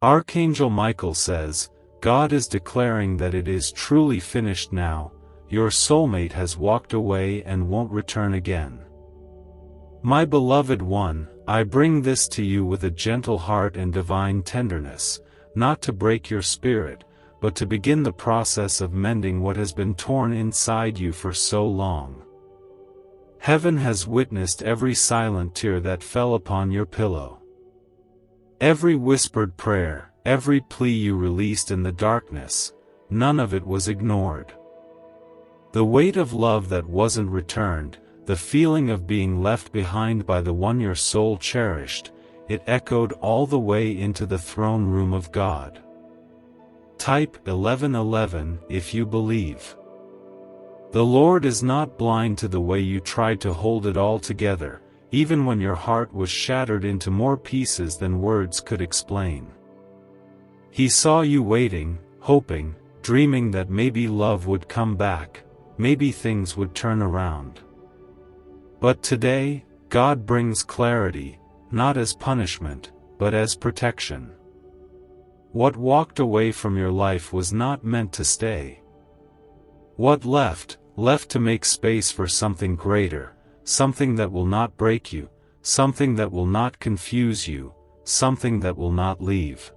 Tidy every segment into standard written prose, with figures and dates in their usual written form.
Archangel Michael says, God is declaring that it is truly finished now, your soulmate has walked away and won't return again. My beloved one, I bring this to you with a gentle heart and divine tenderness, not to break your spirit, but to begin the process of mending what has been torn inside you for so long. Heaven has witnessed every silent tear that fell upon your pillow. Every whispered prayer, every plea you released in the darkness, none of it was ignored. The weight of love that wasn't returned, the feeling of being left behind by the one your soul cherished, it echoed all the way into the throne room of God. Type 1111 if you believe. The Lord is not blind to the way you tried to hold it all together, even when your heart was shattered into more pieces than words could explain. He saw you waiting, hoping, dreaming that maybe love would come back, maybe things would turn around. But today, God brings clarity, not as punishment, but as protection. What walked away from your life was not meant to stay. What left to make space for something greater, something that will not break you, something that will not confuse you, something that will not leave.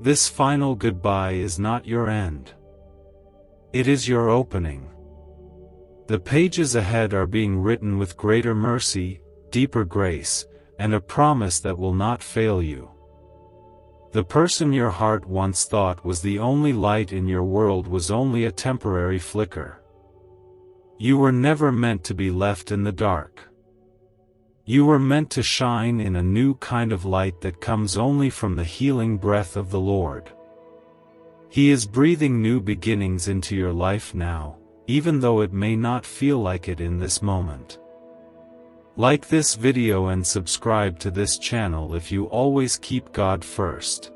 This final goodbye is not your end. It is your opening. The pages ahead are being written with greater mercy, deeper grace, and a promise that will not fail you. The person your heart once thought was the only light in your world was only a temporary flicker. You were never meant to be left in the dark. You were meant to shine in a new kind of light that comes only from the healing breath of the Lord. He is breathing new beginnings into your life now, even though it may not feel like it in this moment. Like this video and subscribe to this channel if you always keep God first.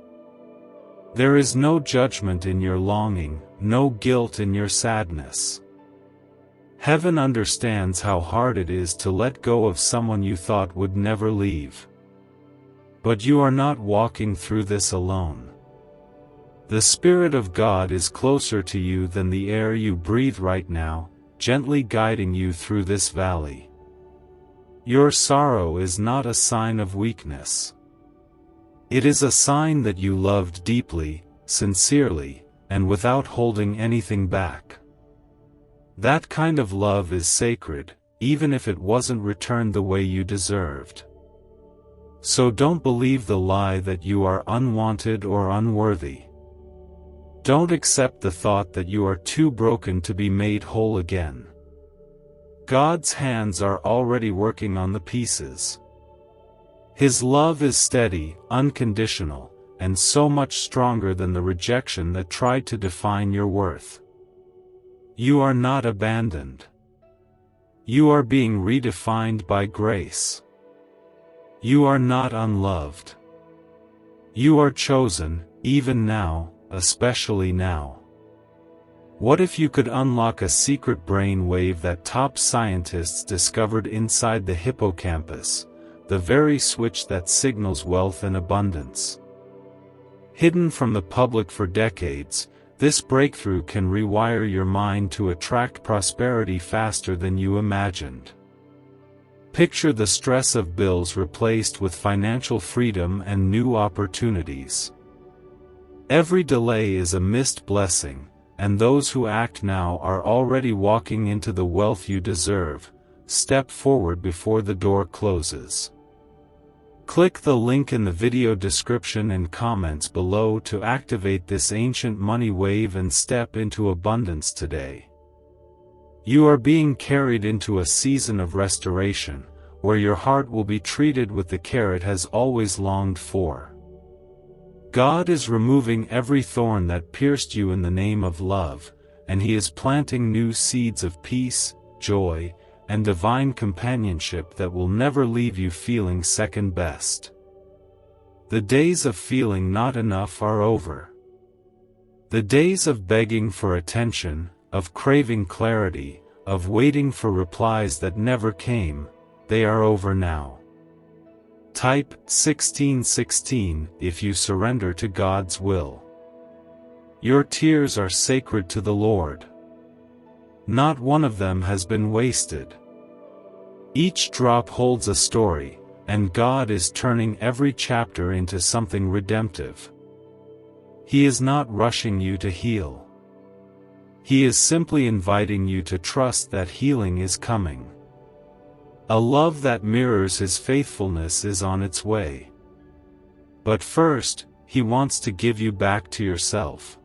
There is no judgment in your longing, no guilt in your sadness. Heaven understands how hard it is to let go of someone you thought would never leave. But you are not walking through this alone. The Spirit of God is closer to you than the air you breathe right now, gently guiding you through this valley. Your sorrow is not a sign of weakness. It is a sign that you loved deeply, sincerely, and without holding anything back. That kind of love is sacred, even if it wasn't returned the way you deserved. So don't believe the lie that you are unwanted or unworthy. Don't accept the thought that you are too broken to be made whole again. God's hands are already working on the pieces. His love is steady, unconditional, and so much stronger than the rejection that tried to define your worth. You are not abandoned. You are being redefined by grace. You are not unloved. You are chosen, even now, especially now. What if you could unlock a secret brain wave that top scientists discovered inside the hippocampus, the very switch that signals wealth and abundance? Hidden from the public for decades, this breakthrough can rewire your mind to attract prosperity faster than you imagined. Picture the stress of bills replaced with financial freedom and new opportunities. Every delay is a missed blessing, and those who act now are already walking into the wealth you deserve. Step forward before the door closes. Click the link in the video description and comments below to activate this ancient money wave and step into abundance today. You are being carried into a season of restoration, where your heart will be treated with the care it has always longed for. God is removing every thorn that pierced you in the name of love, and He is planting new seeds of peace, joy, and divine companionship that will never leave you feeling second best. The days of feeling not enough are over. The days of begging for attention, of craving clarity, of waiting for replies that never came, they are over now. Type 1616 if you surrender to God's will. Your tears are sacred to the Lord. Not one of them has been wasted. Each drop holds a story, and God is turning every chapter into something redemptive. He is not rushing you to heal. He is simply inviting you to trust that healing is coming. A love that mirrors His faithfulness is on its way. But first, He wants to give you back to yourself.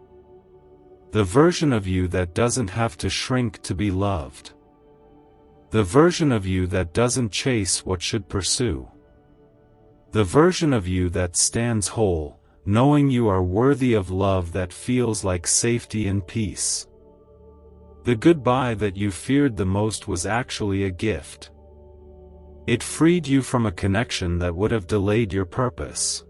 The version of you that doesn't have to shrink to be loved. The version of you that doesn't chase what should pursue. The version of you that stands whole, knowing you are worthy of love that feels like safety and peace. The goodbye that you feared the most was actually a gift. It freed you from a connection that would have delayed your purpose.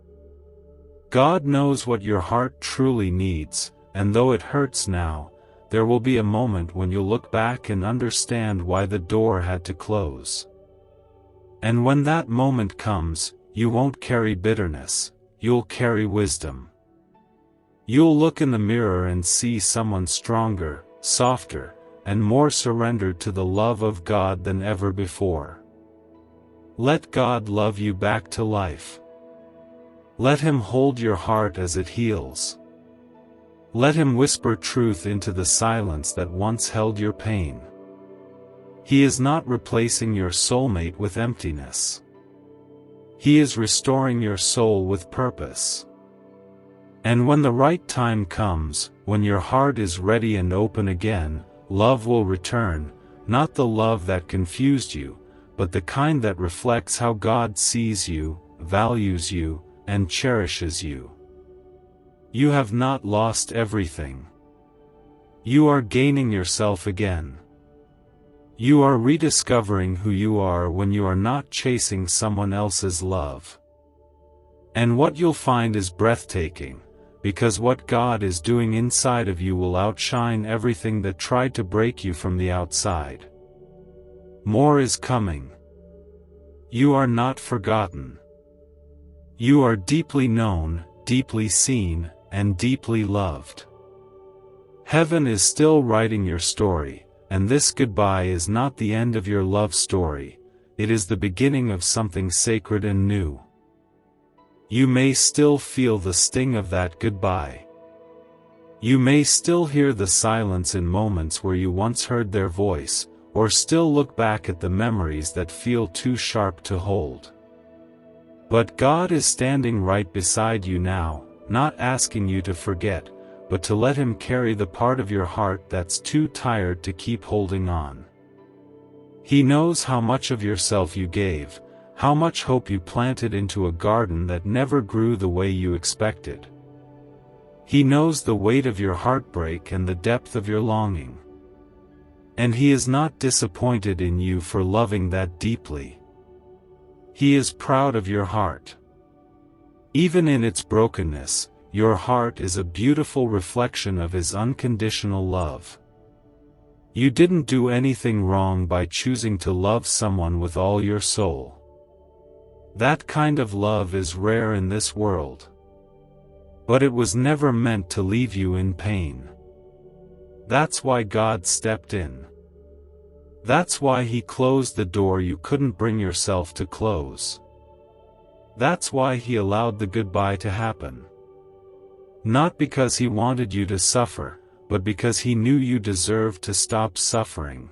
God knows what your heart truly needs, and though it hurts now, there will be a moment when you'll look back and understand why the door had to close. And when that moment comes, you won't carry bitterness, you'll carry wisdom. You'll look in the mirror and see someone stronger, softer, and more surrendered to the love of God than ever before. Let God love you back to life. Let Him hold your heart as it heals. Let Him whisper truth into the silence that once held your pain. He is not replacing your soulmate with emptiness. He is restoring your soul with purpose. And when the right time comes, when your heart is ready and open again, love will return, not the love that confused you, but the kind that reflects how God sees you, values you, and cherishes you. You have not lost everything. You are gaining yourself again. You are rediscovering who you are when you are not chasing someone else's love. And what you'll find is breathtaking, because what God is doing inside of you will outshine everything that tried to break you from the outside. More is coming. You are not forgotten. You are deeply known, deeply seen, and deeply loved. Heaven is still writing your story, and this goodbye is not the end of your love story, it is the beginning of something sacred and new. You may still feel the sting of that goodbye. You may still hear the silence in moments where you once heard their voice, or still look back at the memories that feel too sharp to hold. But God is standing right beside you now, not asking you to forget, but to let Him carry the part of your heart that's too tired to keep holding on. He knows how much of yourself you gave, how much hope you planted into a garden that never grew the way you expected. He knows the weight of your heartbreak and the depth of your longing. And He is not disappointed in you for loving that deeply. He is proud of your heart. Even in its brokenness, your heart is a beautiful reflection of His unconditional love. You didn't do anything wrong by choosing to love someone with all your soul. That kind of love is rare in this world. But it was never meant to leave you in pain. That's why God stepped in. That's why He closed the door you couldn't bring yourself to close. That's why He allowed the goodbye to happen. Not because He wanted you to suffer, but because He knew you deserved to stop suffering.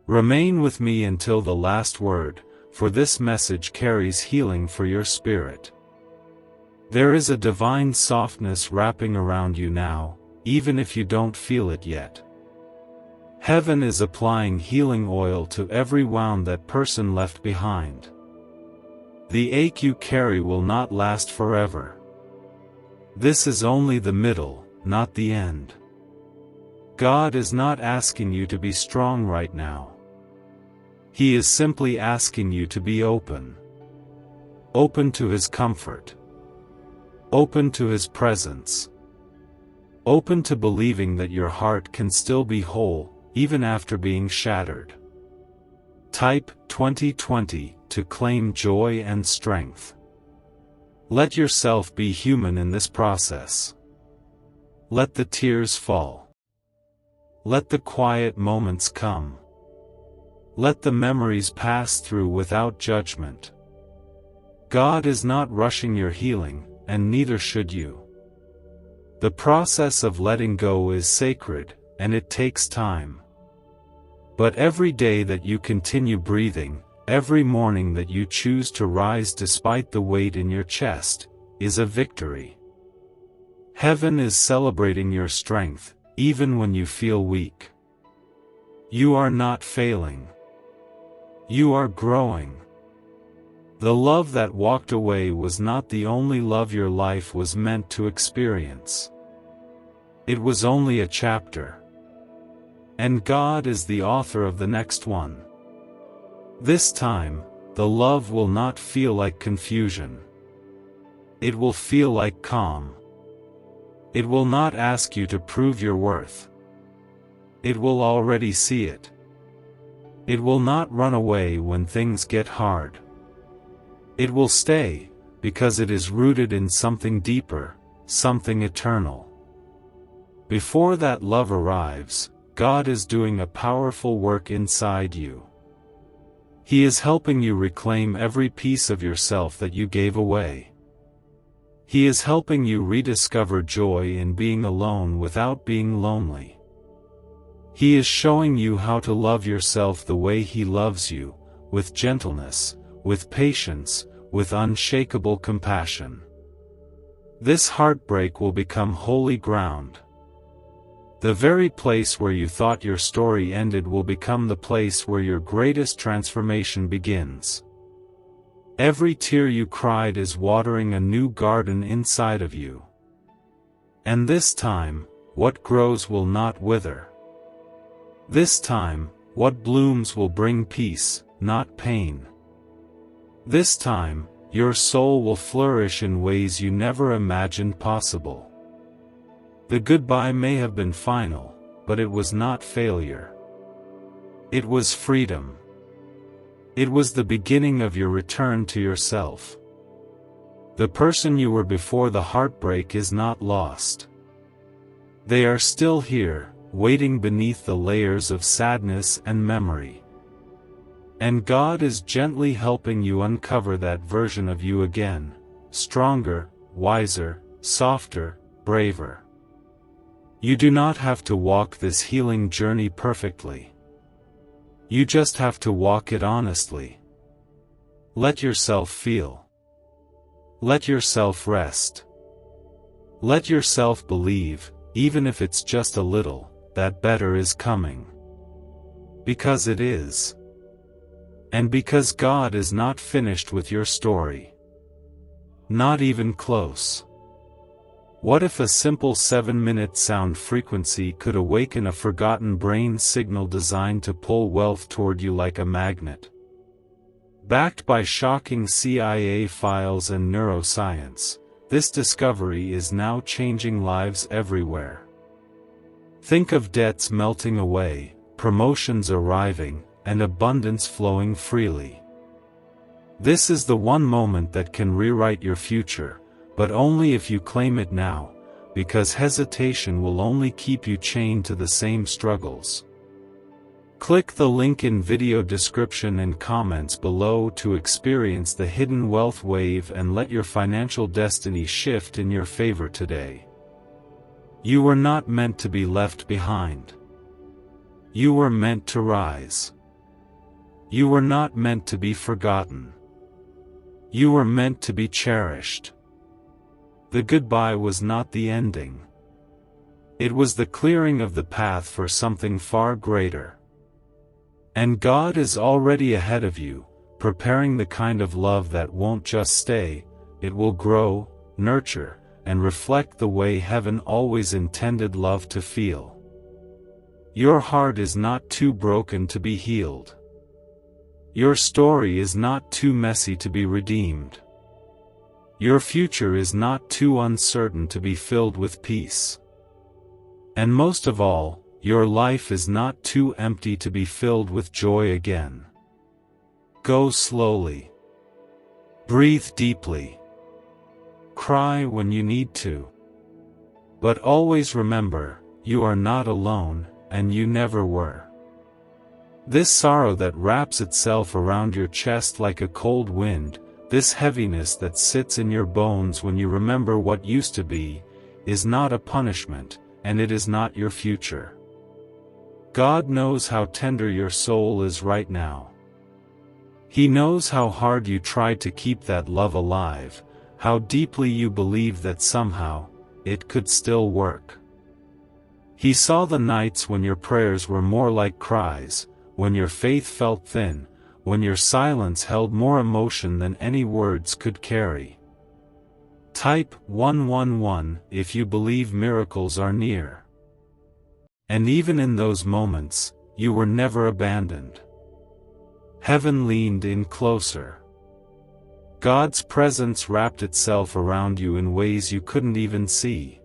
Remain with me until the last word, for this message carries healing for your spirit. There is a divine softness wrapping around you now, even if you don't feel it yet. Heaven is applying healing oil to every wound that person left behind. The ache you carry will not last forever. This is only the middle, not the end. God is not asking you to be strong right now. He is simply asking you to be open. Open to His comfort. Open to His presence. Open to believing that your heart can still be whole, even after being shattered. Type 2020 to claim joy and strength. Let yourself be human in this process. Let the tears fall. Let the quiet moments come. Let the memories pass through without judgment. God is not rushing your healing, and neither should you. The process of letting go is sacred, and it takes time. But every day that you continue breathing, every morning that you choose to rise despite the weight in your chest, is a victory. Heaven is celebrating your strength, even when you feel weak. You are not failing. You are growing. The love that walked away was not the only love your life was meant to experience. It was only a chapter. And God is the author of the next one. This time, the love will not feel like confusion. It will feel like calm. It will not ask you to prove your worth. It will already see it. It will not run away when things get hard. It will stay, because it is rooted in something deeper, something eternal. Before that love arrives, God is doing a powerful work inside you. He is helping you reclaim every piece of yourself that you gave away. He is helping you rediscover joy in being alone without being lonely. He is showing you how to love yourself the way He loves you, with gentleness, with patience, with unshakable compassion. This heartbreak will become holy ground. The very place where you thought your story ended will become the place where your greatest transformation begins. Every tear you cried is watering a new garden inside of you. And this time, what grows will not wither. This time, what blooms will bring peace, not pain. This time, your soul will flourish in ways you never imagined possible. The goodbye may have been final, but it was not failure. It was freedom. It was the beginning of your return to yourself. The person you were before the heartbreak is not lost. They are still here, waiting beneath the layers of sadness and memory. And God is gently helping you uncover that version of you again, stronger, wiser, softer, braver. You do not have to walk this healing journey perfectly. You just have to walk it honestly. Let yourself feel. Let yourself rest. Let yourself believe, even if it's just a little, that better is coming. Because it is. And because God is not finished with your story. Not even close. What if a simple 7-minute sound frequency could awaken a forgotten brain signal designed to pull wealth toward you like a magnet? Backed by shocking CIA files and neuroscience, this discovery is now changing lives everywhere. Think of debts melting away, promotions arriving, and abundance flowing freely. This is the one moment that can rewrite your future, but only if you claim it now, because hesitation will only keep you chained to the same struggles. Click the link in video description and comments below to experience the hidden wealth wave and let your financial destiny shift in your favor today. You were not meant to be left behind. You were meant to rise. You were not meant to be forgotten. You were meant to be cherished. The goodbye was not the ending. It was the clearing of the path for something far greater. And God is already ahead of you, preparing the kind of love that won't just stay, it will grow, nurture, and reflect the way heaven always intended love to feel. Your heart is not too broken to be healed. Your story is not too messy to be redeemed. Your future is not too uncertain to be filled with peace. And most of all, your life is not too empty to be filled with joy again. Go slowly. Breathe deeply. Cry when you need to. But always remember, you are not alone, and you never were. This sorrow that wraps itself around your chest like a cold wind, this heaviness that sits in your bones when you remember what used to be, is not a punishment, and it is not your future. God knows how tender your soul is right now. He knows how hard you tried to keep that love alive, how deeply you believed that somehow, it could still work. He saw the nights when your prayers were more like cries, when your faith felt thin, when your silence held more emotion than any words could carry. Type 111 if you believe miracles are near. And even in those moments, you were never abandoned. Heaven leaned in closer. God's presence wrapped itself around you in ways you couldn't even see.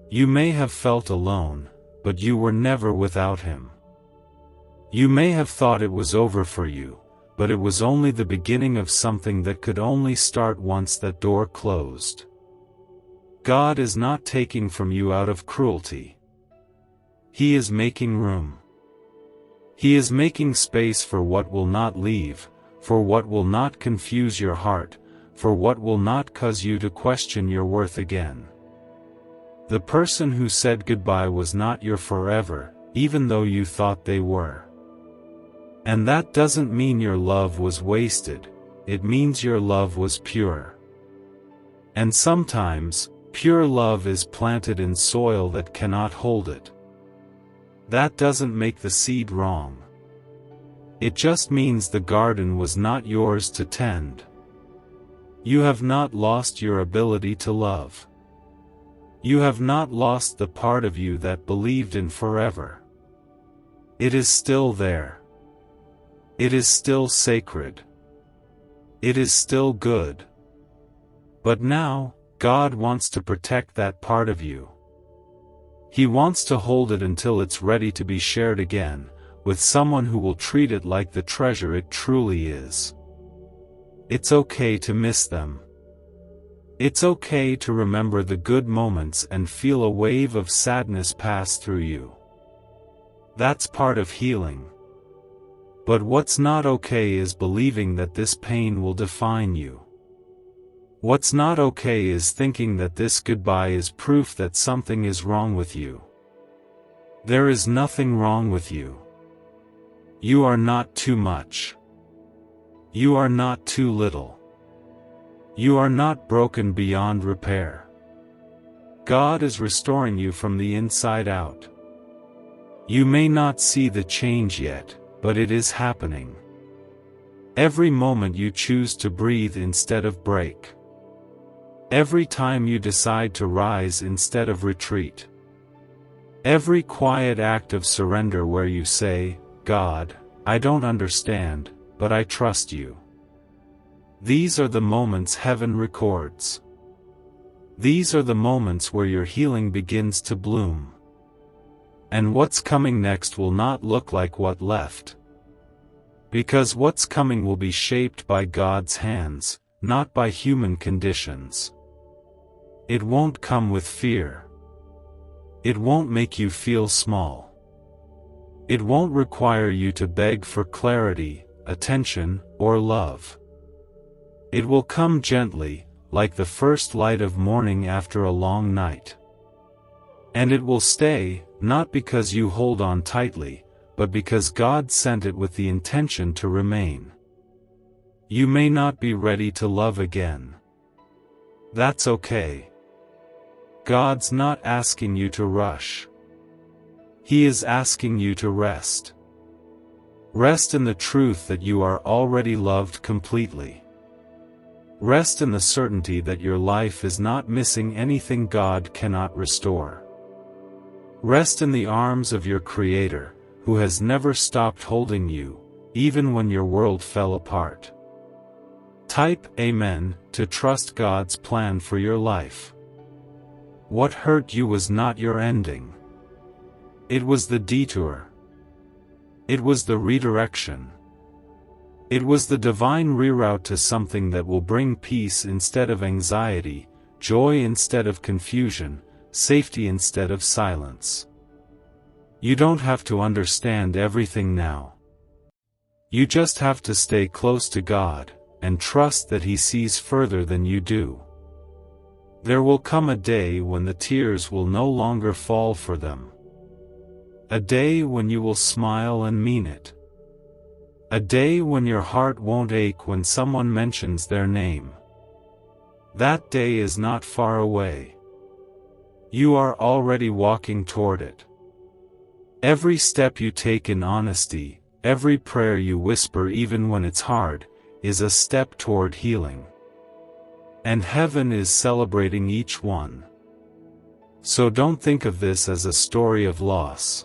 You may have felt alone, but you were never without Him. You may have thought it was over for you, but it was only the beginning of something that could only start once that door closed. God is not taking from you out of cruelty. He is making room. He is making space for what will not leave, for what will not confuse your heart, for what will not cause you to question your worth again. The person who said goodbye was not your forever, even though you thought they were. And that doesn't mean your love was wasted, it means your love was pure. And sometimes, pure love is planted in soil that cannot hold it. That doesn't make the seed wrong. It just means the garden was not yours to tend. You have not lost your ability to love. You have not lost the part of you that believed in forever. It is still there. It is still sacred. It is still good. But now, God wants to protect that part of you. He wants to hold it until it's ready to be shared again, with someone who will treat it like the treasure it truly is. It's okay to miss them. It's okay to remember the good moments and feel a wave of sadness pass through you. That's part of healing. But what's not okay is believing that this pain will define you. What's not okay is thinking that this goodbye is proof that something is wrong with you. There is nothing wrong with you. You are not too much. You are not too little. You are not broken beyond repair. God is restoring you from the inside out. You may not see the change yet, but it is happening. Every moment you choose to breathe instead of break. Every time you decide to rise instead of retreat. Every quiet act of surrender where you say, God, I don't understand, but I trust you. These are the moments heaven records. These are the moments where your healing begins to bloom. And what's coming next will not look like what left. Because what's coming will be shaped by God's hands, not by human conditions. It won't come with fear. It won't make you feel small. It won't require you to beg for clarity, attention, or love. It will come gently, like the first light of morning after a long night. And it will stay, not because you hold on tightly, but because God sent it with the intention to remain. You may not be ready to love again. That's okay. God's not asking you to rush. He is asking you to rest. Rest in the truth that you are already loved completely. Rest in the certainty that your life is not missing anything God cannot restore. Rest in the arms of your Creator, who has never stopped holding you, even when your world fell apart. Type Amen to trust God's plan for your life. What hurt you was not your ending. It was the detour. It was the redirection. It was the divine reroute to something that will bring peace instead of anxiety, joy instead of confusion, safety instead of silence. You don't have to understand everything now. You just have to stay close to God, and trust that He sees further than you do. There will come a day when the tears will no longer fall for them. A day when you will smile and mean it. A day when your heart won't ache when someone mentions their name. That day is not far away. You are already walking toward it. Every step you take in honesty, every prayer you whisper even when it's hard, is a step toward healing. And heaven is celebrating each one. So don't think of this as a story of loss.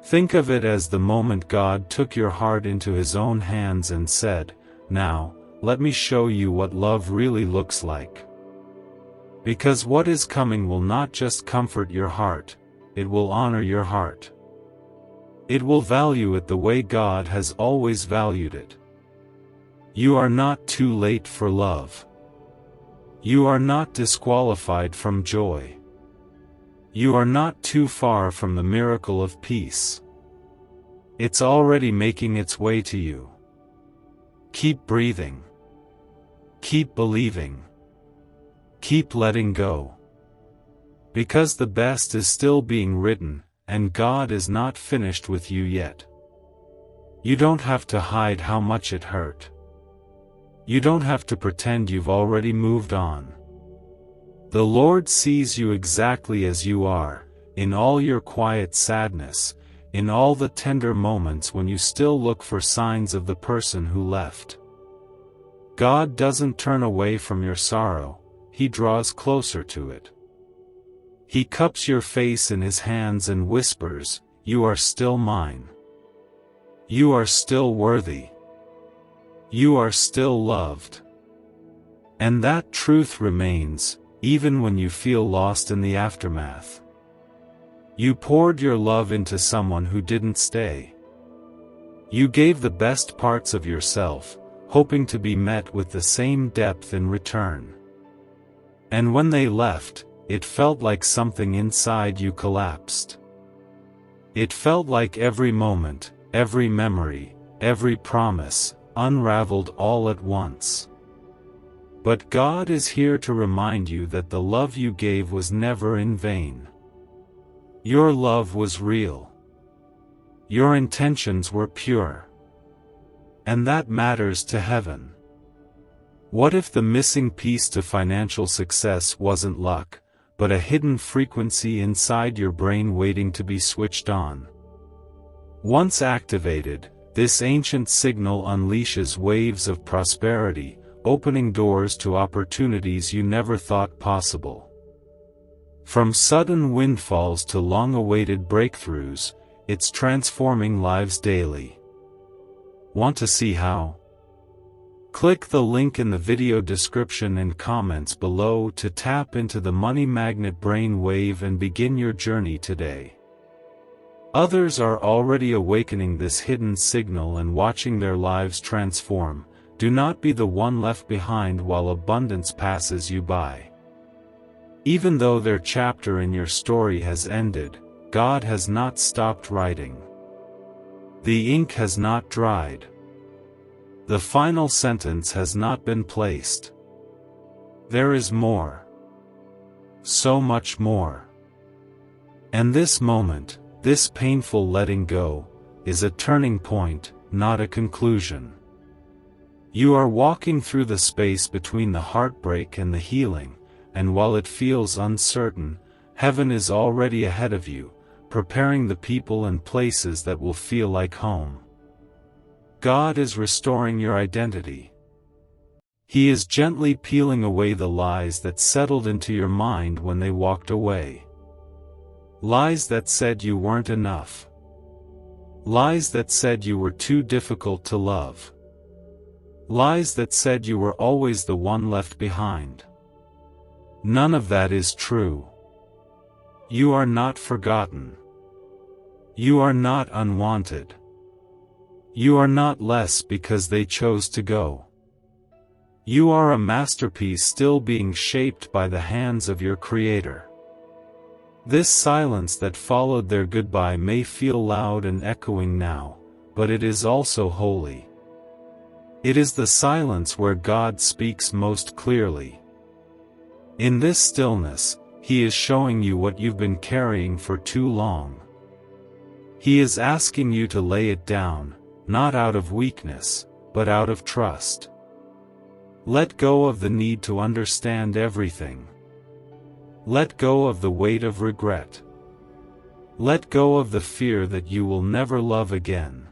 Think of it as the moment God took your heart into His own hands and said, "Now, let me show you what love really looks like." Because what is coming will not just comfort your heart, it will honor your heart. It will value it the way God has always valued it. You are not too late for love. You are not disqualified from joy. You are not too far from the miracle of peace. It's already making its way to you. Keep breathing. Keep believing. Keep letting go. Because the best is still being written, and God is not finished with you yet. You don't have to hide how much it hurt. You don't have to pretend you've already moved on. The Lord sees you exactly as you are, in all your quiet sadness, in all the tender moments when you still look for signs of the person who left. God doesn't turn away from your sorrow, He draws closer to it. He cups your face in His hands and whispers, "You are still mine. You are still worthy. You are still loved." And that truth remains, even when you feel lost in the aftermath. You poured your love into someone who didn't stay. You gave the best parts of yourself, hoping to be met with the same depth in return. And when they left, it felt like something inside you collapsed. It felt like every moment, every memory, every promise, unraveled all at once. But God is here to remind you that the love you gave was never in vain. Your love was real. Your intentions were pure. And that matters to heaven. What if the missing piece to financial success wasn't luck, but a hidden frequency inside your brain waiting to be switched on? Once activated, this ancient signal unleashes waves of prosperity, opening doors to opportunities you never thought possible. From sudden windfalls to long-awaited breakthroughs, it's transforming lives daily. Want to see how? Click the link in the video description and comments below to tap into the Money Magnet brain wave and begin your journey today. Others are already awakening this hidden signal and watching their lives transform. Do not be the one left behind while abundance passes you by. Even though their chapter in your story has ended, God has not stopped writing. The ink has not dried. The final sentence has not been placed. There is more. So much more. And this moment, this painful letting go, is a turning point, not a conclusion. You are walking through the space between the heartbreak and the healing, and while it feels uncertain, heaven is already ahead of you, preparing the people and places that will feel like home. God is restoring your identity. He is gently peeling away the lies that settled into your mind when they walked away. Lies that said you weren't enough. Lies that said you were too difficult to love. Lies that said you were always the one left behind. None of that is true. You are not forgotten. You are not unwanted. You are not less because they chose to go. You are a masterpiece still being shaped by the hands of your Creator. This silence that followed their goodbye may feel loud and echoing now, but it is also holy. It is the silence where God speaks most clearly. In this stillness, He is showing you what you've been carrying for too long. He is asking you to lay it down, not out of weakness, but out of trust. Let go of the need to understand everything. Let go of the weight of regret. Let go of the fear that you will never love again.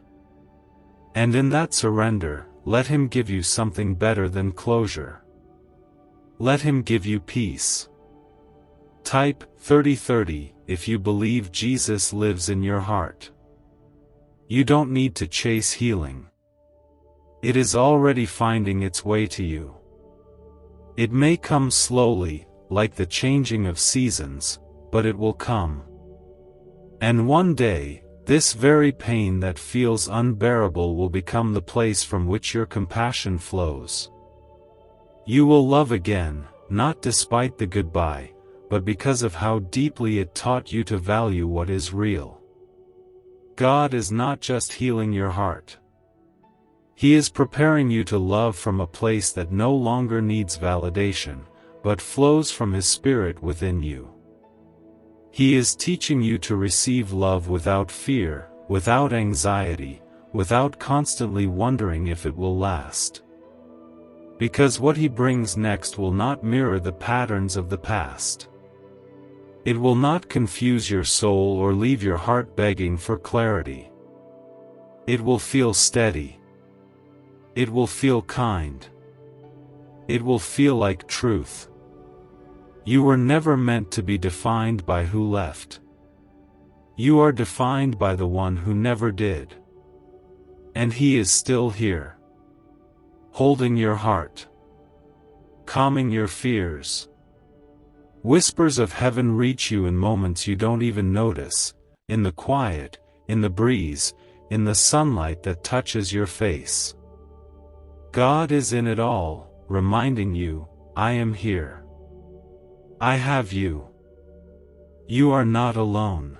And in that surrender, let Him give you something better than closure. Let Him give you peace. Type 3030 if you believe Jesus lives in your heart. You don't need to chase healing. It is already finding its way to you. It may come slowly, like the changing of seasons, but it will come. And one day, this very pain that feels unbearable will become the place from which your compassion flows. You will love again, not despite the goodbye, but because of how deeply it taught you to value what is real. God is not just healing your heart. He is preparing you to love from a place that no longer needs validation, but flows from His Spirit within you. He is teaching you to receive love without fear, without anxiety, without constantly wondering if it will last. Because what He brings next will not mirror the patterns of the past. It will not confuse your soul or leave your heart begging for clarity. It will feel steady. It will feel kind. It will feel like truth. You were never meant to be defined by who left. You are defined by the one who never did. And He is still here. Holding your heart. Calming your fears. Whispers of heaven reach you in moments you don't even notice, in the quiet, in the breeze, in the sunlight that touches your face. God is in it all, reminding you, I am here. I have you. You are not alone.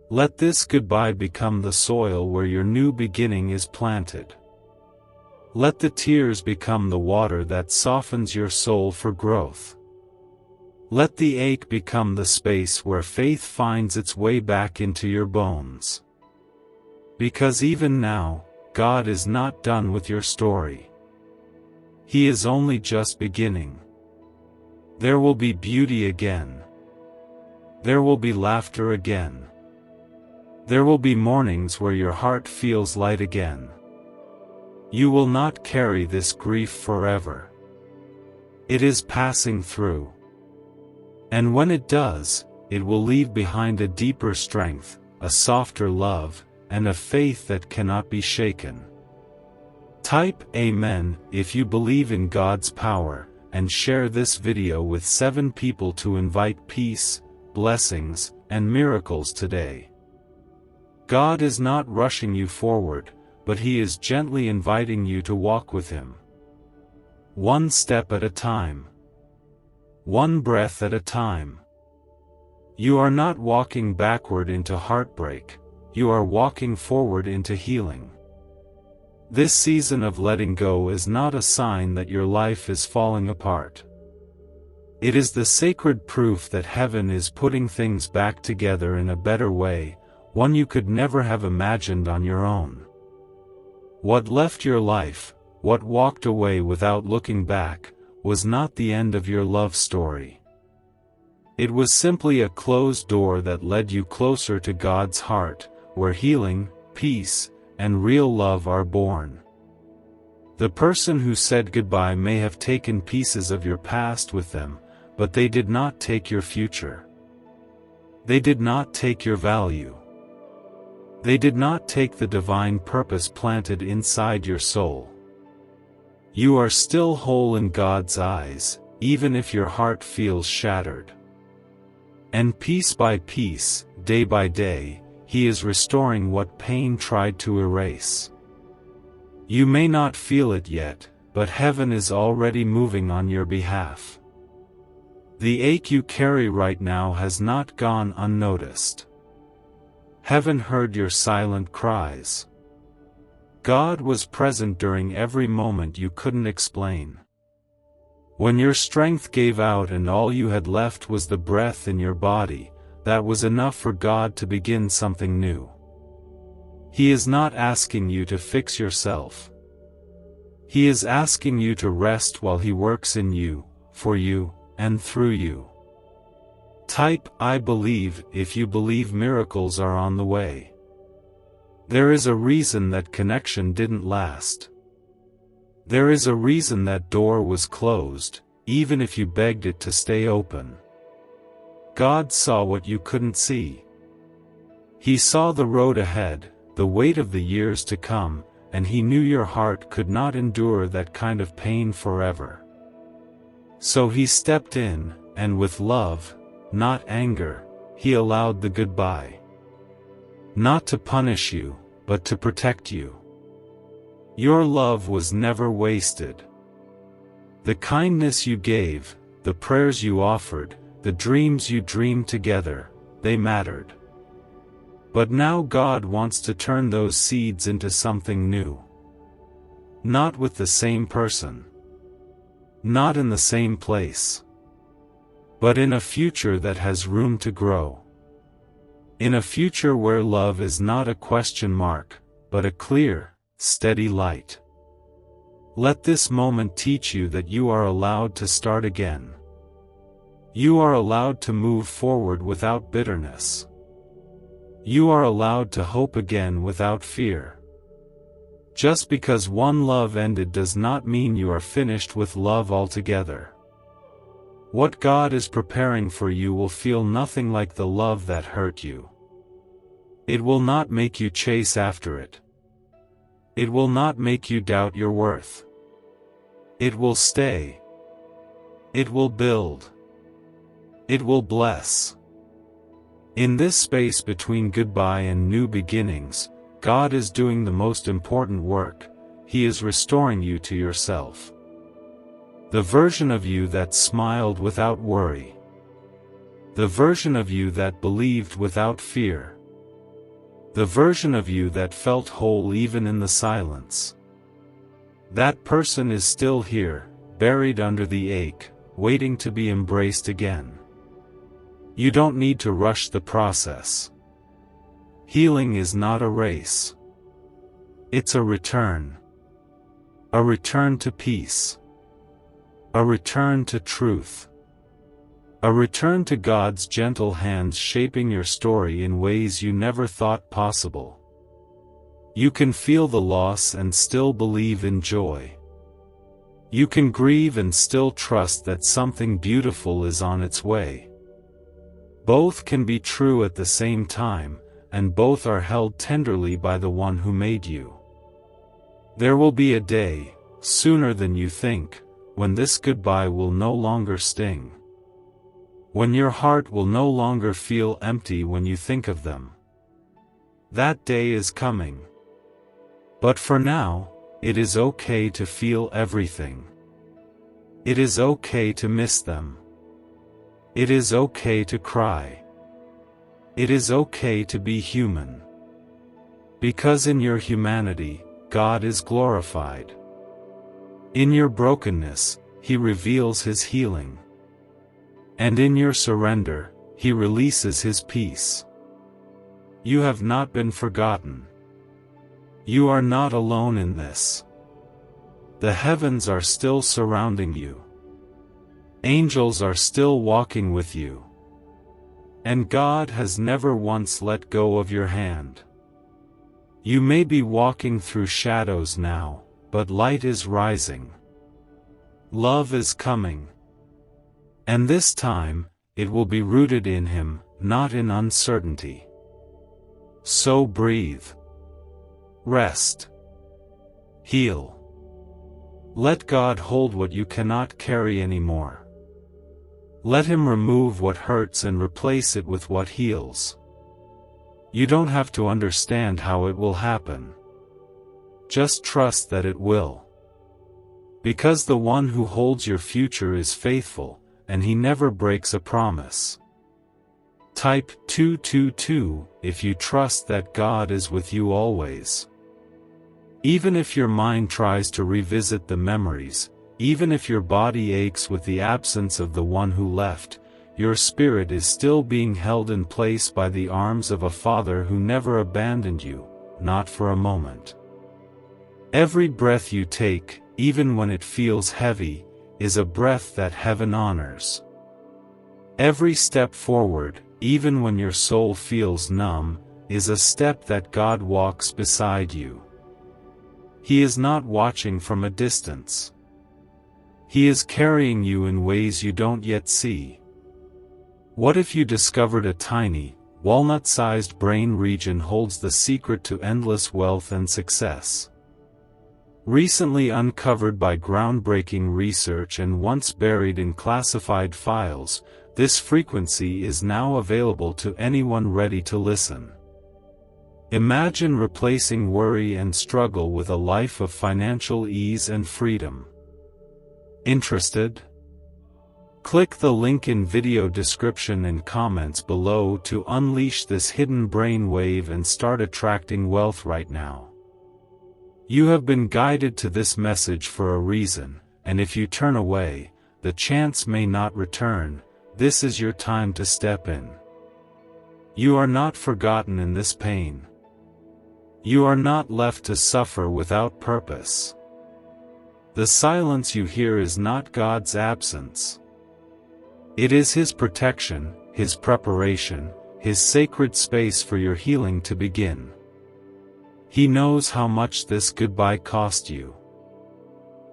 Let this goodbye become the soil where your new beginning is planted. Let the tears become the water that softens your soul for growth. Let the ache become the space where faith finds its way back into your bones. Because even now, God is not done with your story. He is only just beginning. There will be beauty again. There will be laughter again. There will be mornings where your heart feels light again. You will not carry this grief forever. It is passing through. And when it does, it will leave behind a deeper strength, a softer love, and a faith that cannot be shaken. Type Amen if you believe in God's power, and share this video with 7 people to invite peace, blessings, and miracles today. God is not rushing you forward, but He is gently inviting you to walk with Him. One step at a time. One breath at a time. You are not walking backward into heartbreak, you are walking forward into healing. This season of letting go is not a sign that your life is falling apart. It is the sacred proof that heaven is putting things back together in a better way, one you could never have imagined on your own. What left your life, what walked away without looking back, was not the end of your love story. It was simply a closed door that led you closer to God's heart, where healing, peace, and real love are born. The person who said goodbye may have taken pieces of your past with them, but they did not take your future. They did not take your value. They did not take the divine purpose planted inside your soul. You are still whole in God's eyes, even if your heart feels shattered. And piece by piece, day by day, He is restoring what pain tried to erase. You may not feel it yet, but heaven is already moving on your behalf. The ache you carry right now has not gone unnoticed. Heaven heard your silent cries. God was present during every moment you couldn't explain. When your strength gave out and all you had left was the breath in your body, that was enough for God to begin something new. He is not asking you to fix yourself. He is asking you to rest while He works in you, for you, and through you. Type "I believe" if you believe miracles are on the way. There is a reason that connection didn't last. There is a reason that door was closed, even if you begged it to stay open. God saw what you couldn't see. He saw the road ahead, the weight of the years to come, and He knew your heart could not endure that kind of pain forever. So He stepped in, and with love, not anger, He allowed the goodbye. Not to punish you, but to protect you. Your love was never wasted. The kindness you gave, the prayers you offered, the dreams you dreamed together, they mattered. But now God wants to turn those seeds into something new. Not with the same person. Not in the same place. But in a future that has room to grow. In a future where love is not a question mark, but a clear, steady light. Let this moment teach you that you are allowed to start again. You are allowed to move forward without bitterness. You are allowed to hope again without fear. Just because one love ended does not mean you are finished with love altogether. What God is preparing for you will feel nothing like the love that hurt you. It will not make you chase after it. It will not make you doubt your worth. It will stay. It will build. It will bless. In this space between goodbye and new beginnings, God is doing the most important work. He is restoring you to yourself. The version of you that smiled without worry. The version of you that believed without fear. The version of you that felt whole even in the silence. That person is still here, buried under the ache, waiting to be embraced again. You don't need to rush the process. Healing is not a race. It's a return. A return to peace. A return to truth. A return to God's gentle hands shaping your story in ways you never thought possible. You can feel the loss and still believe in joy. You can grieve and still trust that something beautiful is on its way. Both can be true at the same time, and both are held tenderly by the one who made you. There will be a day, sooner than you think, when this goodbye will no longer sting. When your heart will no longer feel empty when you think of them. That day is coming. But for now, it is okay to feel everything. It is okay to miss them. It is okay to cry. It is okay to be human. Because in your humanity, God is glorified. In your brokenness, He reveals His healing. And in your surrender, He releases His peace. You have not been forgotten. You are not alone in this. The heavens are still surrounding you. Angels are still walking with you. And God has never once let go of your hand. You may be walking through shadows now, but light is rising. Love is coming. And this time, it will be rooted in Him, not in uncertainty. So breathe. Rest. Heal. Let God hold what you cannot carry anymore. Let Him remove what hurts and replace it with what heals. You don't have to understand how it will happen. Just trust that it will. Because the one who holds your future is faithful, and he never breaks a promise. Type 222 if you trust that God is with you always. Even if your mind tries to revisit the memories, even if your body aches with the absence of the one who left, your spirit is still being held in place by the arms of a Father who never abandoned you, not for a moment. Every breath you take, even when it feels heavy, is a breath that heaven honors. Every step forward, even when your soul feels numb, is a step that God walks beside you. He is not watching from a distance. He is carrying you in ways you don't yet see. What if you discovered a tiny, walnut-sized brain region holds the secret to endless wealth and success? Recently uncovered by groundbreaking research and once buried in classified files, this frequency is now available to anyone ready to listen. Imagine replacing worry and struggle with a life of financial ease and freedom. Interested? Click the link in video description and comments below to unleash this hidden brainwave and start attracting wealth right now. You have been guided to this message for a reason, and if you turn away, the chance may not return. This is your time to step in. You are not forgotten in this pain. You are not left to suffer without purpose. The silence you hear is not God's absence. It is His protection, His preparation, His sacred space for your healing to begin. He knows how much this goodbye cost you.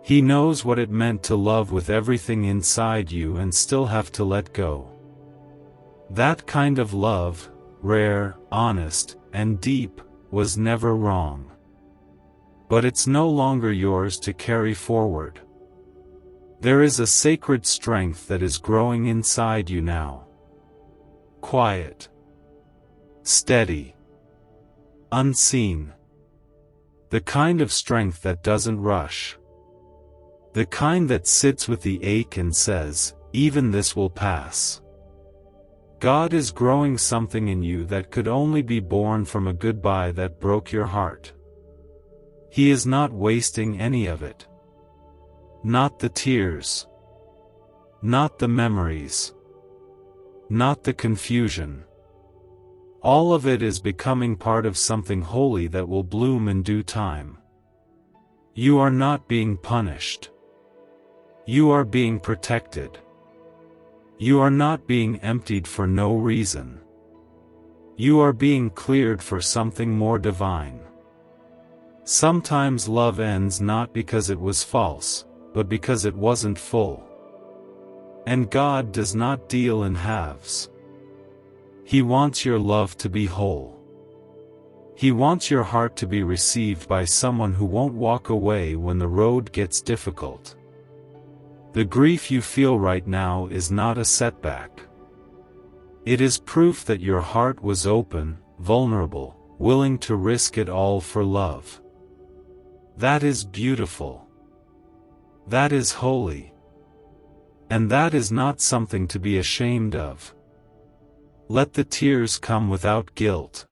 He knows what it meant to love with everything inside you and still have to let go. That kind of love, rare, honest, and deep, was never wrong. But it's no longer yours to carry forward. There is a sacred strength that is growing inside you now. Quiet. Steady. Unseen. The kind of strength that doesn't rush. The kind that sits with the ache and says, even this will pass. God is growing something in you that could only be born from a goodbye that broke your heart. He is not wasting any of it. Not the tears. Not the memories. Not the confusion. All of it is becoming part of something holy that will bloom in due time. You are not being punished. You are being protected. You are not being emptied for no reason. You are being cleared for something more divine. Sometimes love ends not because it was false, but because it wasn't full. And God does not deal in halves. He wants your love to be whole. He wants your heart to be received by someone who won't walk away when the road gets difficult. The grief you feel right now is not a setback. It is proof that your heart was open, vulnerable, willing to risk it all for love. That is beautiful. That is holy. And that is not something to be ashamed of. Let the tears come without guilt.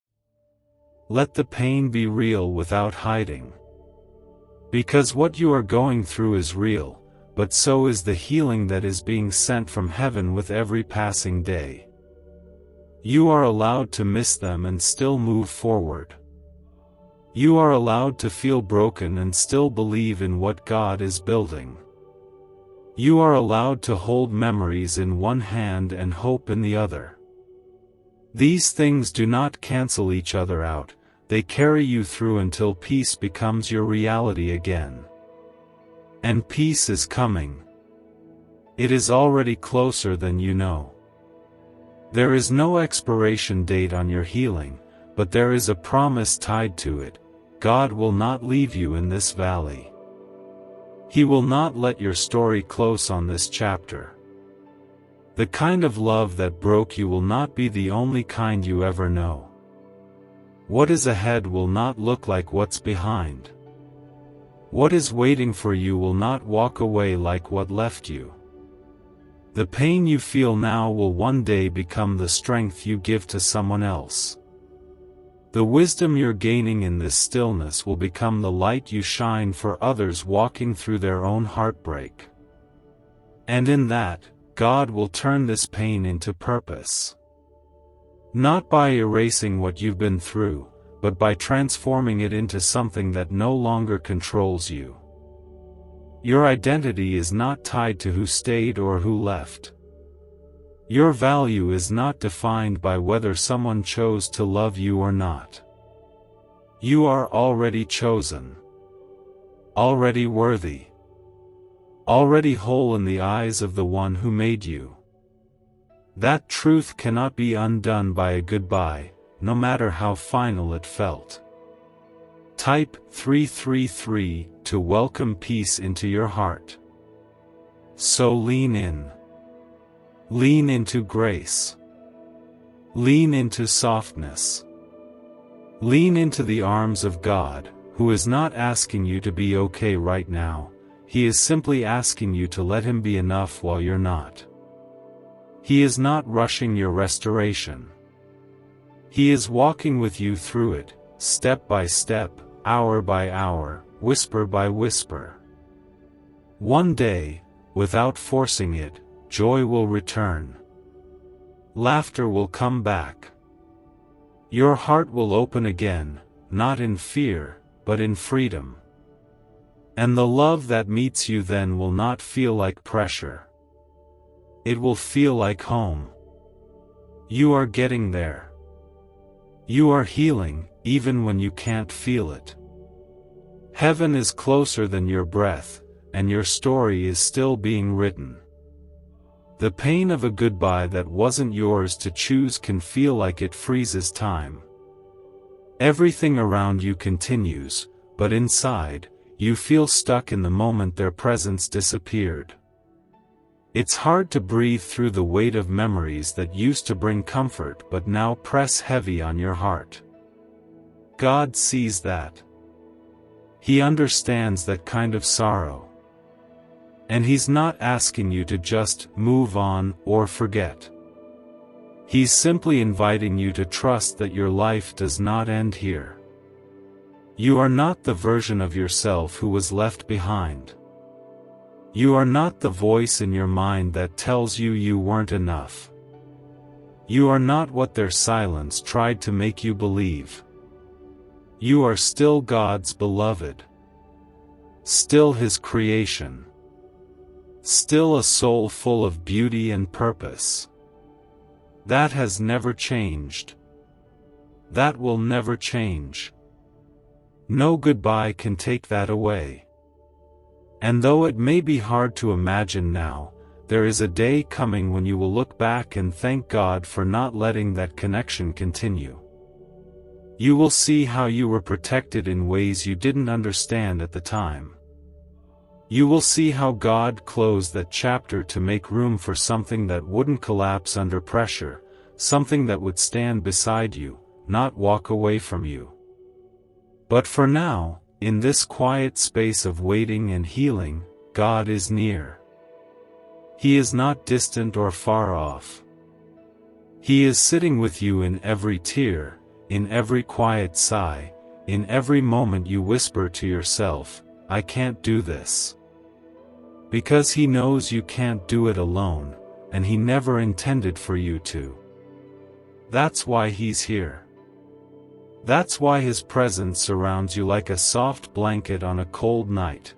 Let the pain be real without hiding. Because what you are going through is real, but so is the healing that is being sent from heaven with every passing day. You are allowed to miss them and still move forward. You are allowed to feel broken and still believe in what God is building. You are allowed to hold memories in one hand and hope in the other. These things do not cancel each other out, they carry you through until peace becomes your reality again. And peace is coming. It is already closer than you know. There is no expiration date on your healing, but there is a promise tied to it. God will not leave you in this valley. He will not let your story close on this chapter. The kind of love that broke you will not be the only kind you ever know. What is ahead will not look like what's behind. What is waiting for you will not walk away like what left you. The pain you feel now will one day become the strength you give to someone else. The wisdom you're gaining in this stillness will become the light you shine for others walking through their own heartbreak. And in that, God will turn this pain into purpose. Not by erasing what you've been through, but by transforming it into something that no longer controls you. Your identity is not tied to who stayed or who left. Your value is not defined by whether someone chose to love you or not. You are already chosen. Already worthy. Already whole in the eyes of the one who made you. That truth cannot be undone by a goodbye, no matter how final it felt. Type 333 to welcome peace into your heart. So lean in. Lean into grace. Lean into softness. Lean into the arms of God, who is not asking you to be okay right now. He is simply asking you to let Him be enough while you're not. He is not rushing your restoration. He is walking with you through it, step by step, hour by hour, whisper by whisper. One day, without forcing it, joy will return. Laughter will come back. Your heart will open again, not in fear, but in freedom. And the love that meets you then will not feel like pressure. It will feel like home. You are getting there. You are healing, even when you can't feel it. Heaven is closer than your breath, and your story is still being written. The pain of a goodbye that wasn't yours to choose can feel like it freezes time. Everything around you continues, but inside, you feel stuck in the moment their presence disappeared. It's hard to breathe through the weight of memories that used to bring comfort but now press heavy on your heart. God sees that. He understands that kind of sorrow. And He's not asking you to just move on or forget. He's simply inviting you to trust that your life does not end here. You are not the version of yourself who was left behind. You are not the voice in your mind that tells you you weren't enough. You are not what their silence tried to make you believe. You are still God's beloved. Still His creation. Still a soul full of beauty and purpose. That has never changed. That will never change. No goodbye can take that away. And though it may be hard to imagine now, there is a day coming when you will look back and thank God for not letting that connection continue. You will see how you were protected in ways you didn't understand at the time. You will see how God closed that chapter to make room for something that wouldn't collapse under pressure, something that would stand beside you, not walk away from you. But for now, in this quiet space of waiting and healing, God is near. He is not distant or far off. He is sitting with you in every tear, in every quiet sigh, in every moment you whisper to yourself, "I can't do this." Because He knows you can't do it alone, and He never intended for you to. That's why He's here. That's why His presence surrounds you like a soft blanket on a cold night.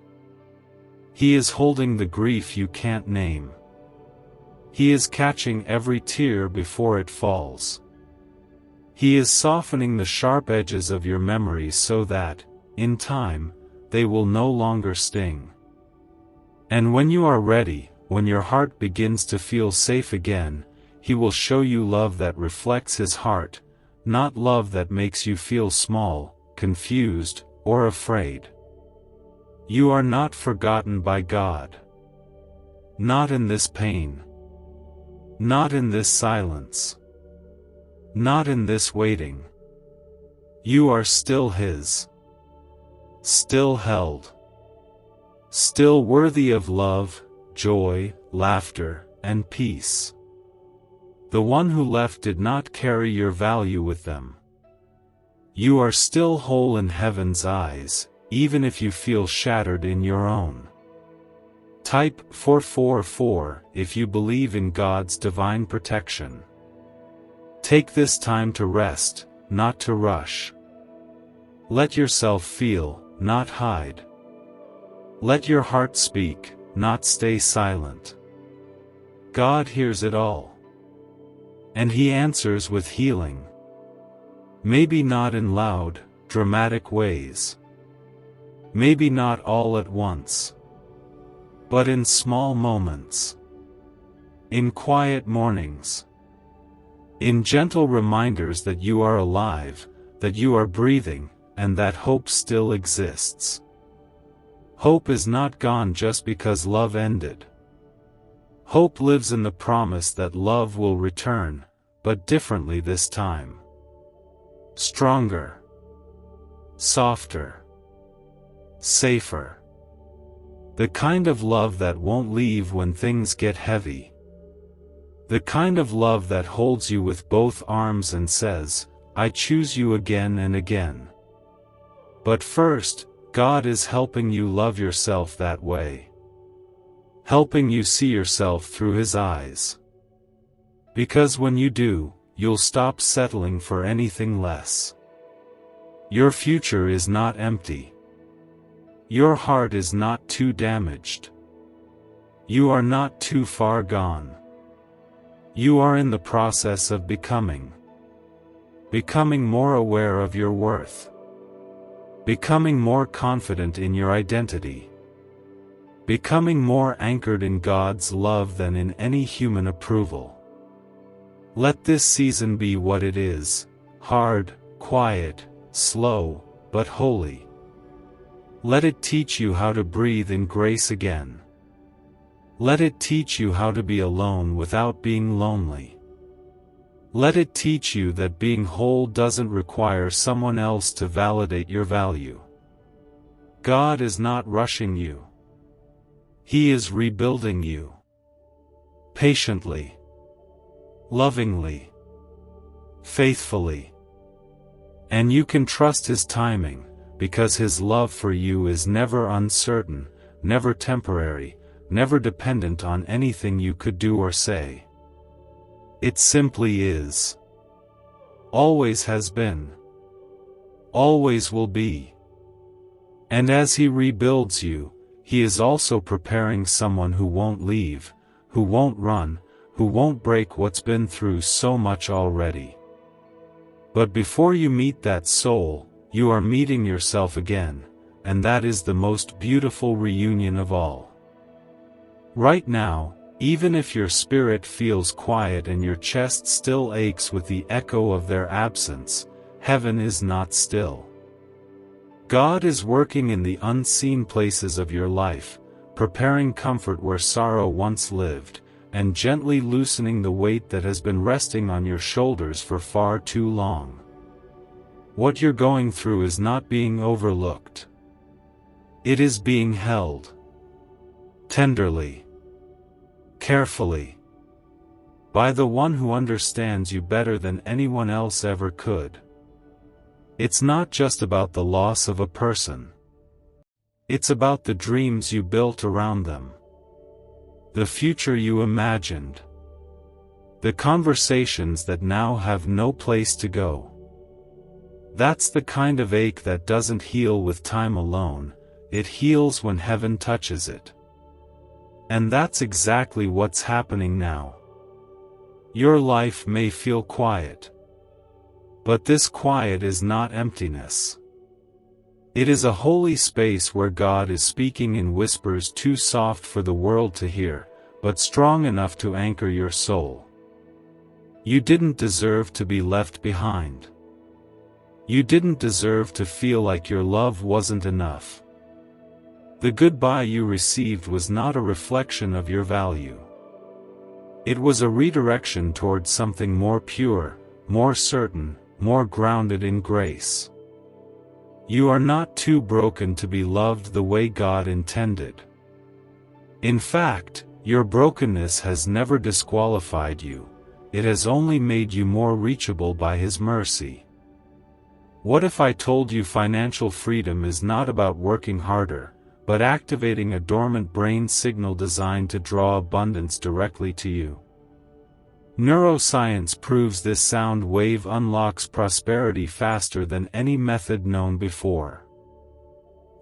He is holding the grief you can't name. He is catching every tear before it falls. He is softening the sharp edges of your memories so that, in time, they will no longer sting. And when you are ready, when your heart begins to feel safe again, He will show you love that reflects His heart, not love that makes you feel small, confused, or afraid. You are not forgotten by God. Not in this pain. Not in this silence. Not in this waiting. You are still His. Still held. Still worthy of love, joy, laughter, and peace. The one who left did not carry your value with them. You are still whole in heaven's eyes, even if you feel shattered in your own. Type 444 if you believe in God's divine protection. Take this time to rest, not to rush. Let yourself feel, not hide. Let your heart speak, not stay silent. God hears it all. And He answers with healing. Maybe not in loud, dramatic ways. Maybe not all at once. But in small moments. In quiet mornings. In gentle reminders that you are alive, that you are breathing, and that hope still exists. Hope is not gone just because love ended. Hope lives in the promise that love will return, but differently this time. Stronger. Softer. Safer. The kind of love that won't leave when things get heavy. The kind of love that holds you with both arms and says, I choose you again and again. But first, God is helping you love yourself that way. Helping you see yourself through His eyes. Because when you do, you'll stop settling for anything less. Your future is not empty. Your heart is not too damaged. You are not too far gone. You are in the process of becoming. Becoming more aware of your worth. Becoming more confident in your identity. Becoming more anchored in God's love than in any human approval. Let this season be what it is, hard, quiet, slow, but holy. Let it teach you how to breathe in grace again. Let it teach you how to be alone without being lonely. Let it teach you that being whole doesn't require someone else to validate your value. God is not rushing you. He is rebuilding you. Patiently. Lovingly. Faithfully. And you can trust His timing, because His love for you is never uncertain, never temporary, never dependent on anything you could do or say. It simply is. Always has been. Always will be. And as He rebuilds you, He is also preparing someone who won't leave, who won't run, who won't break what's been through so much already. But before you meet that soul, you are meeting yourself again, and that is the most beautiful reunion of all. Right now, even if your spirit feels quiet and your chest still aches with the echo of their absence, heaven is not still. God is working in the unseen places of your life, preparing comfort where sorrow once lived, and gently loosening the weight that has been resting on your shoulders for far too long. What you're going through is not being overlooked. It is being held. Tenderly. Carefully. By the one who understands you better than anyone else ever could. It's not just about the loss of a person. It's about the dreams you built around them. The future you imagined. The conversations that now have no place to go. That's the kind of ache that doesn't heal with time alone, it heals when heaven touches it. And that's exactly what's happening now. Your life may feel quiet. But this quiet is not emptiness. It is a holy space where God is speaking in whispers too soft for the world to hear, but strong enough to anchor your soul. You didn't deserve to be left behind. You didn't deserve to feel like your love wasn't enough. The goodbye you received was not a reflection of your value. It was a redirection towards something more pure, more certain, more grounded in grace. You are not too broken to be loved the way God intended. In fact, your brokenness has never disqualified you, it has only made you more reachable by His mercy. What if I told you financial freedom is not about working harder, but activating a dormant brain signal designed to draw abundance directly to you? Neuroscience proves this sound wave unlocks prosperity faster than any method known before.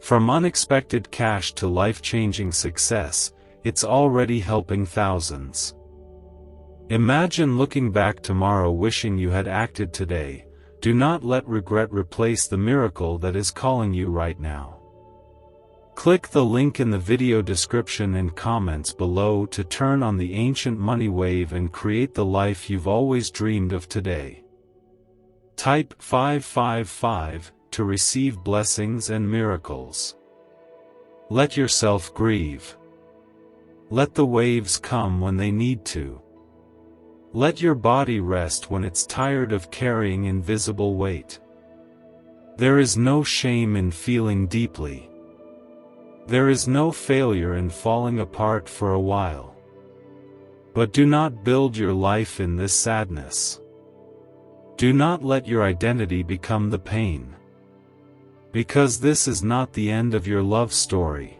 From unexpected cash to life-changing success, it's already helping thousands. Imagine looking back tomorrow wishing you had acted today. Do not let regret replace the miracle that is calling you right now. Click the link in the video description and comments below to turn on the ancient money wave and create the life you've always dreamed of today. Type 555 to receive blessings and miracles. Let yourself grieve. Let the waves come when they need to. Let your body rest when it's tired of carrying invisible weight. There is no shame in feeling deeply. There is no failure in falling apart for a while. But do not build your life in this sadness. Do not let your identity become the pain. Because this is not the end of your love story.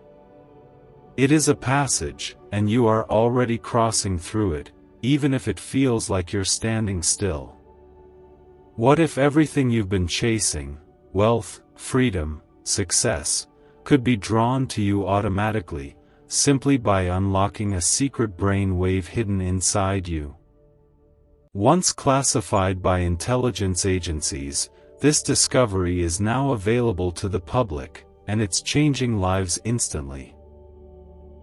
It is a passage, and you are already crossing through it, even if it feels like you're standing still. What if everything you've been chasing, wealth, freedom, success, could be drawn to you automatically, simply by unlocking a secret brain wave hidden inside you? Once classified by intelligence agencies, this discovery is now available to the public, and it's changing lives instantly.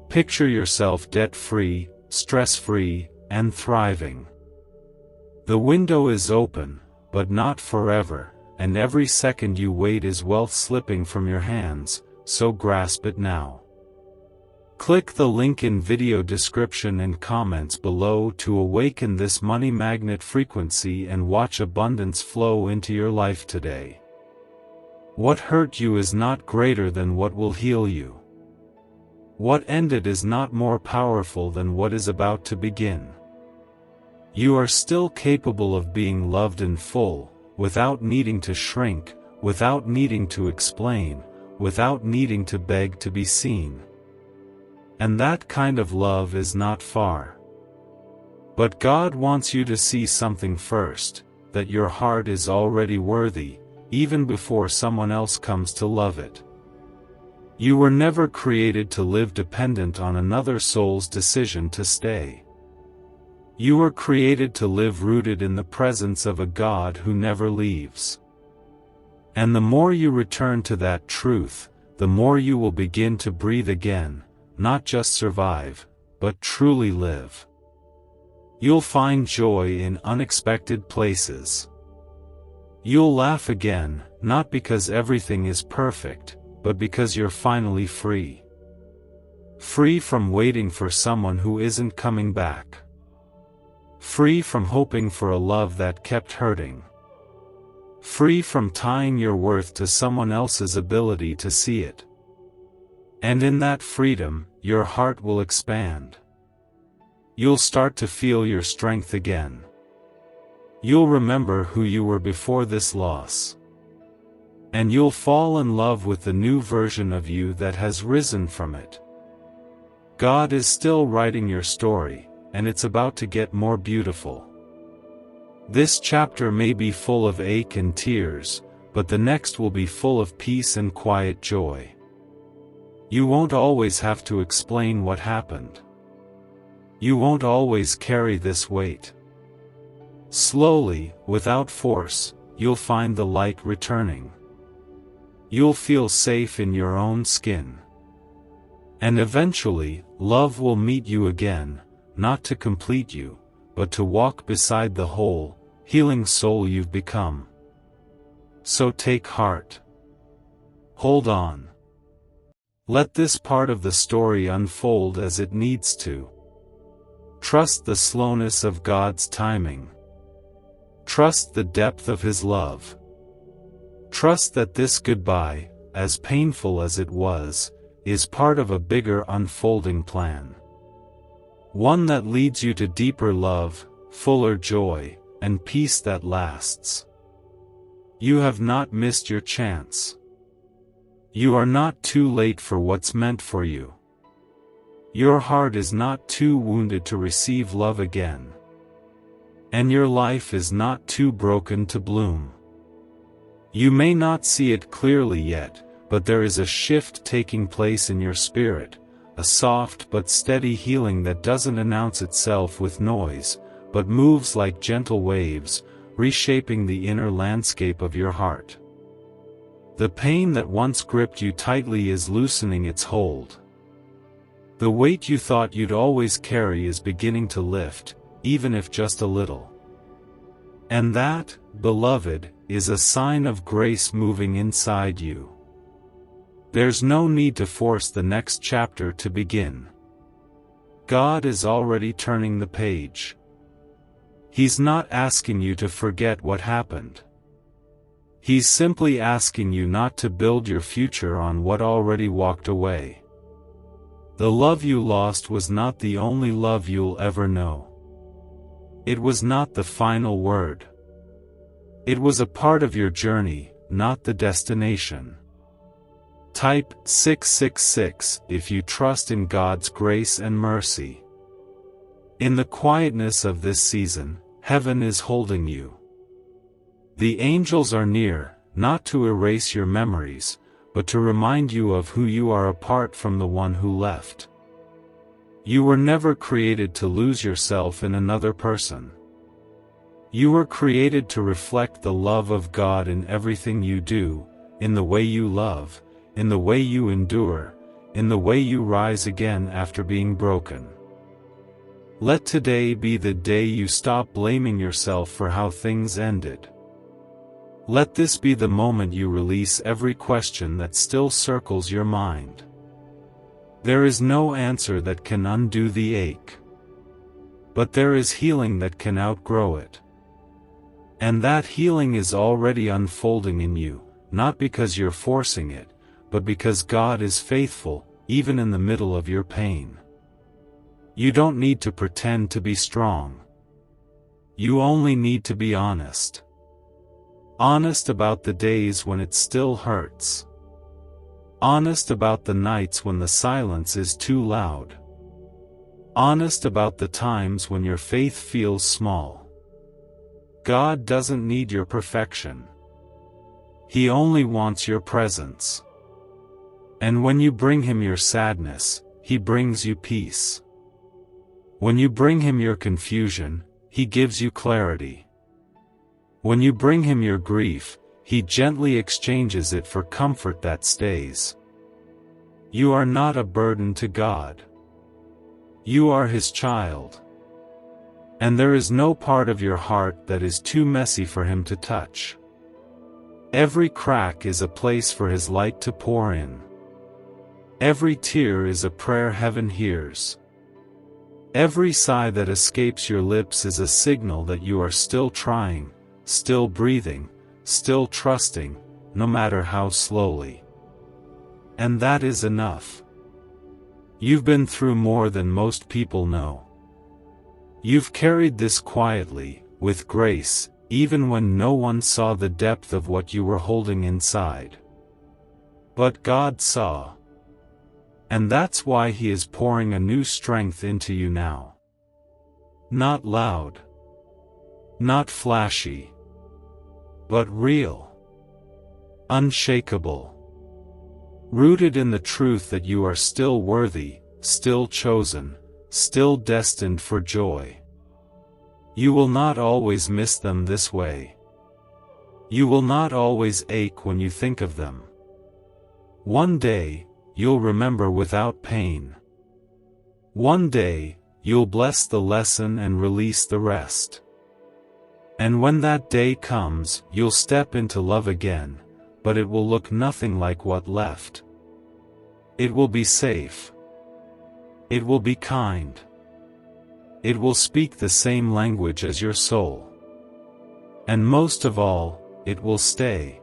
Picture yourself debt-free, stress-free, and thriving. The window is open, but not forever, and every second you wait is wealth slipping from your hands, so grasp it now. Click the link in video description and comments below to awaken this money magnet frequency and watch abundance flow into your life today. What hurt you is not greater than what will heal you. What ended is not more powerful than what is about to begin. You are still capable of being loved in full, without needing to shrink, without needing to explain, without needing to beg to be seen. And that kind of love is not far. But God wants you to see something first, that your heart is already worthy, even before someone else comes to love it. You were never created to live dependent on another soul's decision to stay. You were created to live rooted in the presence of a God who never leaves. And the more you return to that truth, the more you will begin to breathe again, not just survive, but truly live. You'll find joy in unexpected places. You'll laugh again, not because everything is perfect, but because you're finally free. Free from waiting for someone who isn't coming back. Free from hoping for a love that kept hurting. Free from tying your worth to someone else's ability to see it. And in that freedom, your heart will expand. You'll start to feel your strength again. You'll remember who you were before this loss. And you'll fall in love with the new version of you that has risen from it. God is still writing your story, and it's about to get more beautiful. This chapter may be full of ache and tears, but the next will be full of peace and quiet joy. You won't always have to explain what happened. You won't always carry this weight. Slowly, without force, you'll find the light returning. You'll feel safe in your own skin. And eventually, love will meet you again, not to complete you, but to walk beside the whole, healing soul you've become. So take heart. Hold on. Let this part of the story unfold as it needs to. Trust the slowness of God's timing. Trust the depth of His love. Trust that this goodbye, as painful as it was, is part of a bigger unfolding plan. One that leads you to deeper love, fuller joy, and peace that lasts. You have not missed your chance. You are not too late for what's meant for you. Your heart is not too wounded to receive love again. And your life is not too broken to bloom. You may not see it clearly yet, but there is a shift taking place in your spirit, a soft but steady healing that doesn't announce itself with noise, but moves like gentle waves, reshaping the inner landscape of your heart. The pain that once gripped you tightly is loosening its hold. The weight you thought you'd always carry is beginning to lift, even if just a little. And that, beloved, is a sign of grace moving inside you. There's no need to force the next chapter to begin. God is already turning the page. He's not asking you to forget what happened. He's simply asking you not to build your future on what already walked away. The love you lost was not the only love you'll ever know. It was not the final word. It was a part of your journey, not the destination. Type 666 if you trust in God's grace and mercy. In the quietness of this season, heaven is holding you. The angels are near, not to erase your memories, but to remind you of who you are apart from the one who left. You were never created to lose yourself in another person. You were created to reflect the love of God in everything you do, in the way you love, in the way you endure, in the way you rise again after being broken. Let today be the day you stop blaming yourself for how things ended. Let this be the moment you release every question that still circles your mind. There is no answer that can undo the ache. But there is healing that can outgrow it. And that healing is already unfolding in you, not because you're forcing it, but because God is faithful, even in the middle of your pain. You don't need to pretend to be strong. You only need to be honest. Honest about the days when it still hurts. Honest about the nights when the silence is too loud. Honest about the times when your faith feels small. God doesn't need your perfection. He only wants your presence. And when you bring Him your sadness, He brings you peace. When you bring Him your confusion, He gives you clarity. When you bring Him your grief, He gently exchanges it for comfort that stays. You are not a burden to God. You are His child. And there is no part of your heart that is too messy for Him to touch. Every crack is a place for His light to pour in. Every tear is a prayer heaven hears. Every sigh that escapes your lips is a signal that you are still trying, still breathing, still trusting, no matter how slowly. And that is enough. You've been through more than most people know. You've carried this quietly, with grace, even when no one saw the depth of what you were holding inside. But God saw. And that's why He is pouring a new strength into you now. Not loud. Not flashy. But real. Unshakable. Rooted in the truth that you are still worthy, still chosen, still destined for joy. You will not always miss them this way. You will not always ache when you think of them. One day, you'll remember without pain. One day, you'll bless the lesson and release the rest. And when that day comes, you'll step into love again, but it will look nothing like what left. It will be safe. It will be kind. It will speak the same language as your soul. And most of all, it will stay.